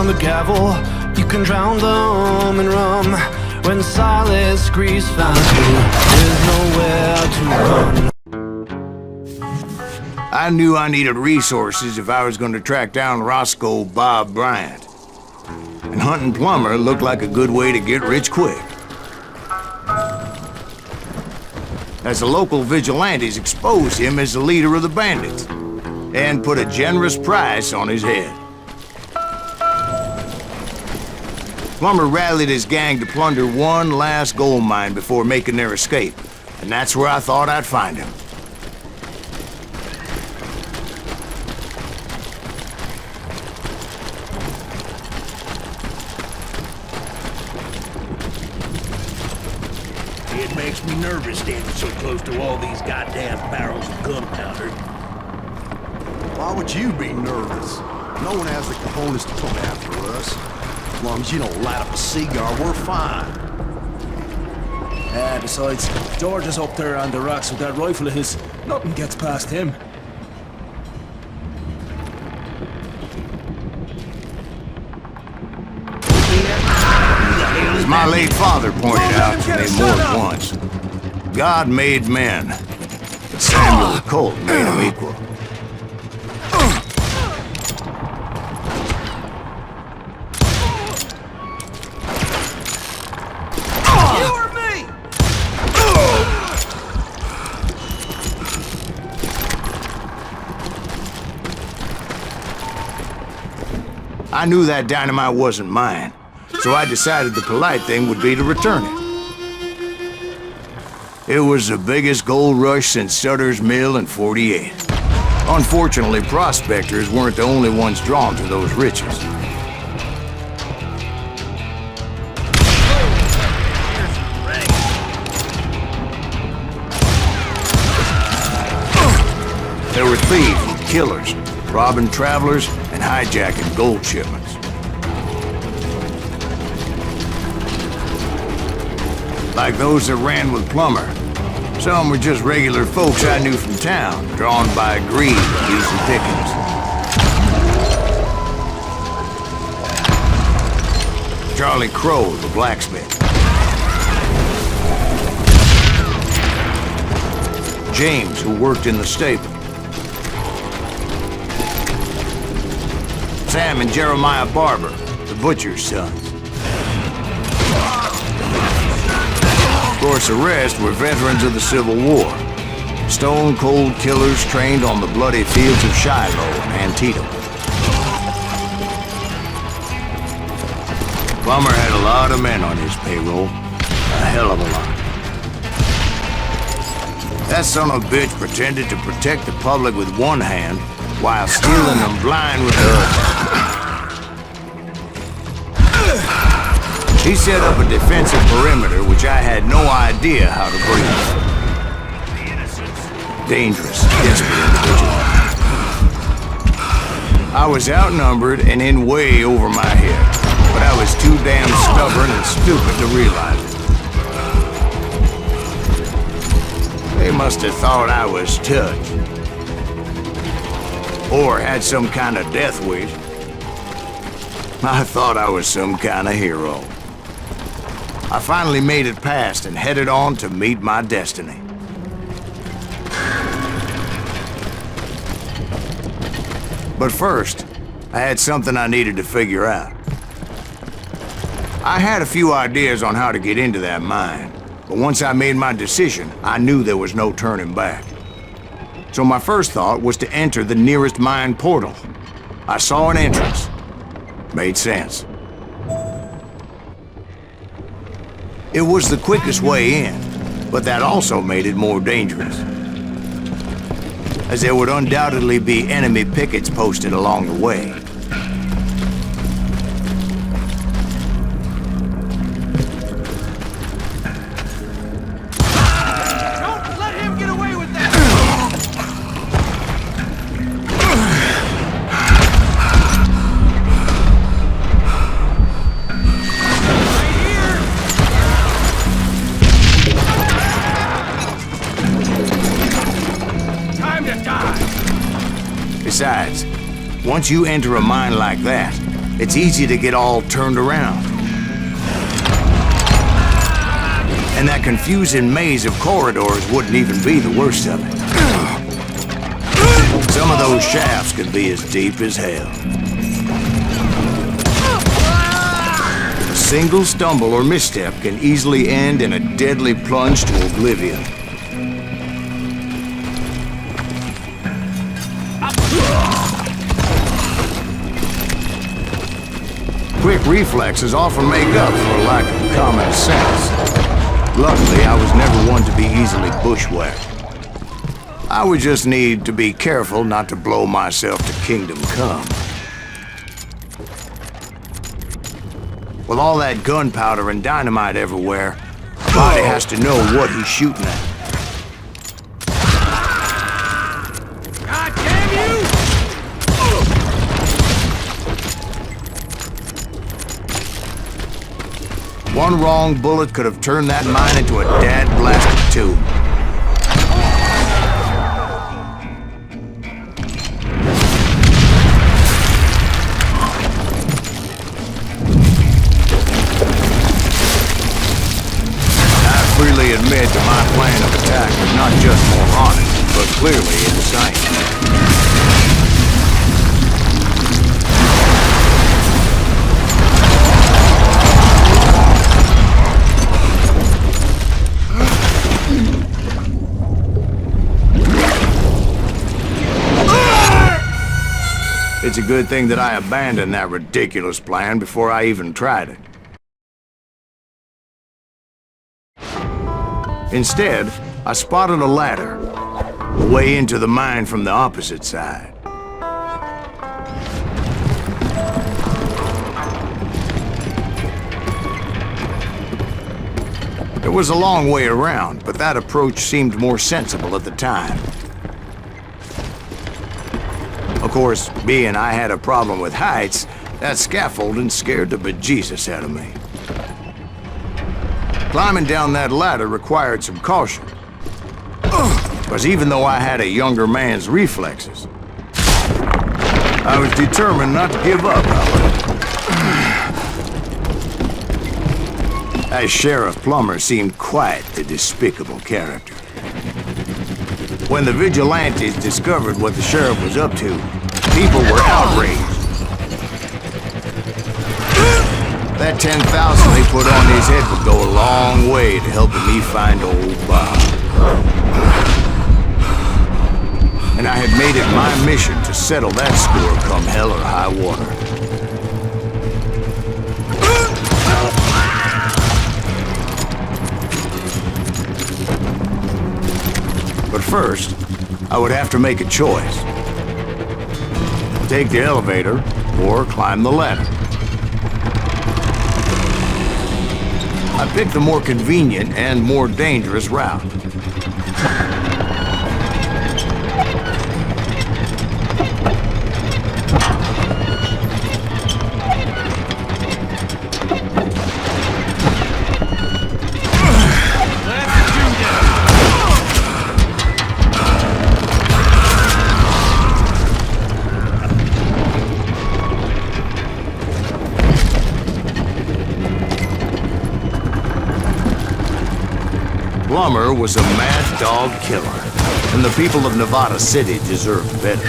on the gavel, you can drown them in rum. When Silas Grease finds you, there's nowhere to run. I knew I needed resources if I was going to track down Roscoe Bob Bryant. And hunting Plummer looked like a good way to get rich quick. As the local vigilantes exposed him as the leader of the bandits, and put a generous price on his head. Plummer rallied his gang to plunder one last gold mine before making their escape, and that's where I thought I'd find him. It makes me nervous standing so close to all these goddamn barrels of gunpowder. Why would you be nervous? No one has the cojones to come after us. As long as you don't light up a cigar, we're fine. Besides, George is up there on the rocks with that rifle of his. Nothing gets past him. As my late father pointed out to me more than once, God made men, but Samuel Colt made them equal. I knew that dynamite wasn't mine, so I decided the polite thing would be to return it. It was the biggest gold rush since Sutter's Mill in '48. Unfortunately, prospectors weren't the only ones drawn to those riches. There were thieves and killers, robbing travelers and hijacking gold shipments. Like those that ran with Plummer. Some were just regular folks I knew from town, drawn by greed and easy pickings. Charlie Crow, the blacksmith. James, who worked in the stable. Sam and Jeremiah Barber, the butcher's sons. Of course, the rest were veterans of the Civil War. Stone-cold killers trained on the bloody fields of Shiloh and Antietam. Plummer had a lot of men on his payroll. A hell of a lot. That son of a bitch pretended to protect the public with one hand while stealing them blind with the other. He set up a defensive perimeter which I had no idea how to breach. Dangerous, desperate individual. I was outnumbered and in way over my head, but I was too damn stubborn and stupid to realize it. They must have thought I was touched. Or had some kind of death wish. I thought I was some kind of hero. I finally made it past and headed on to meet my destiny. But first, I had something I needed to figure out. I had a few ideas on how to get into that mine, but once I made my decision, I knew there was no turning back. So my first thought was to enter the nearest mine portal. I saw an entrance. Made sense. It was the quickest way in, but that also made it more dangerous, as there would undoubtedly be enemy pickets posted along the way. Don't let him get away with that! Besides, once you enter a mine like that, it's easy to get all turned around. And that confusing maze of corridors wouldn't even be the worst of it. Some of those shafts could be as deep as hell. A single stumble or misstep can easily end in a deadly plunge to oblivion. Quick reflexes often make up for a lack of common sense. Luckily, I was never one to be easily bushwhacked. I would just need to be careful not to blow myself to kingdom come. With all that gunpowder and dynamite everywhere, a body has to know what he's shooting at. God damn you! One wrong bullet could have turned that mine into a dad-blasted tomb. I freely admit that my plan of attack was not just moronic, but clearly insane. It's a good thing that I abandoned that ridiculous plan before I even tried it. Instead, I spotted a ladder, a way into the mine from the opposite side. It was a long way around, but that approach seemed more sensible at the time. Of course, being I had a problem with heights, that scaffolding scared the bejesus out of me. Climbing down that ladder required some caution. Because even though I had a younger man's reflexes, I was determined not to give up, however. As Sheriff Plummer seemed quite a despicable character. When the vigilantes discovered what the sheriff was up to, people were outraged. That 10,000 they put on his head would go a long way to helping me find old Bob. And I had made it my mission to settle that score come hell or high water. But first, I would have to make a choice. Take the elevator or climb the ladder. I picked the more convenient and more dangerous route. Plummer was a mad dog killer, and the people of Nevada City deserved better.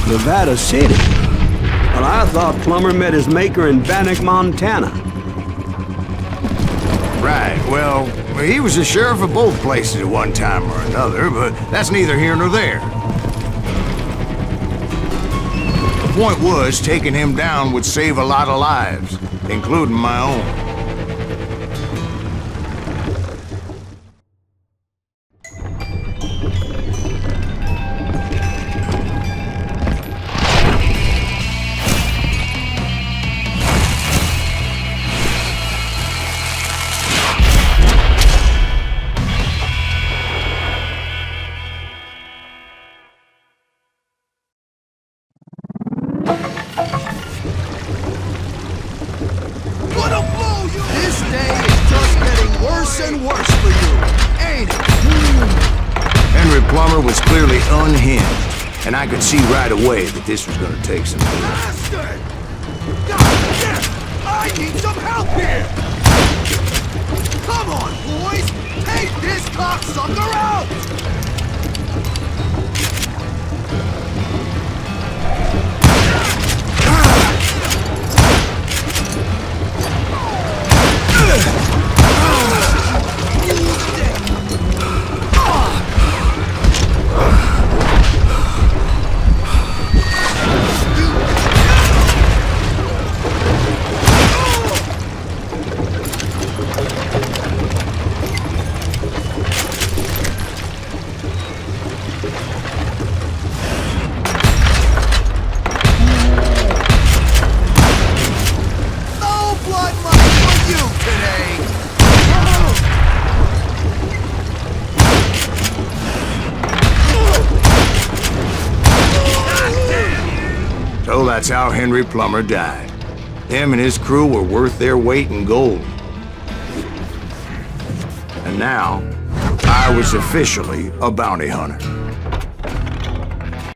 Nevada City? Well, I thought Plummer met his maker in Bannock, Montana. Right, well, he was the sheriff of both places at one time or another, but that's neither here nor there. The point was, taking him down would save a lot of lives, including my own. This day is just getting worse and worse for you, ain't it? Henry Plummer was clearly unhinged, and I could see right away that this was gonna take some doing. Bastard! God, I need some help here! Come on, boys! Take this cocksucker out! So that's how Henry Plummer died. Him and his crew were worth their weight in gold. And now, I was officially a bounty hunter.